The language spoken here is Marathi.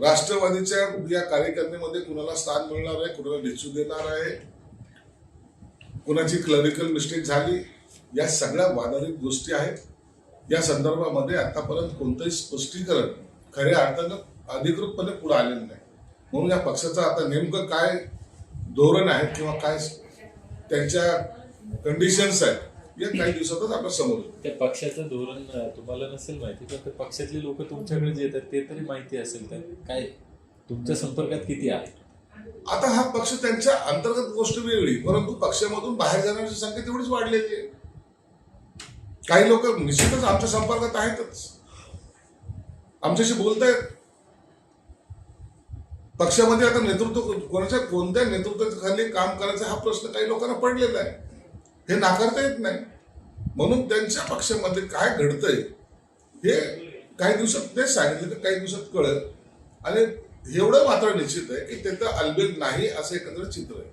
राष्ट्रवादीच्या या कार्यकारिणीमध्ये कुणाला स्थान मिळणार आहे, कुणाला निश्चित देणार आहे, कुणाची क्लरिकल मिस्टेक झाली, या सगळ्या वादातीत गोष्टी आहेत. या संदर्भामध्ये आतापर्यंत कोणतंही स्पष्टीकरण खऱ्या अर्थानं अधिकृतपणे पुढे आलेलं नाही. म्हणून या पक्षाचं आता नेमकं काय धोरण आहे किंवा काय त्यांच्या कंडिशन्स आहेत या काही दिवसातच आपल्या समोर येईल. त्या पक्षाचं धोरण तुम्हाला नसेल माहिती, पण त्या पक्षातले लोक तुमच्याकडे जे येतात ते तरी माहिती असेल तर काय तुमच्या संपर्कात किती आहे? आता हा पक्ष त्यांच्या अंतर्गत गोष्ट वेगळी, परंतु पक्षामधून बाहेर जाण्याची संख्या तेवढीच वाढलेली आहे. काही लोक निश्चितच आमच्या संपर्कात आहेतच, आमच्याशी बोलतायत. पक्षामध्ये आता नेतृत्व कोणत्या नेतृत्वाखाली काम करायचं हा प्रश्न काही लोकांना पडलेला आहे, हे नाकारता येत नाही. म्हणून त्यांच्या पक्षामध्ये काय घडतंय हे काही दिवसात ते सांगितलं की काही दिवसात कळेल. आणि एवढं मात्र निश्चित आहे की तिथं अलबेल नाही असं एकंदरीत चित्र आहे.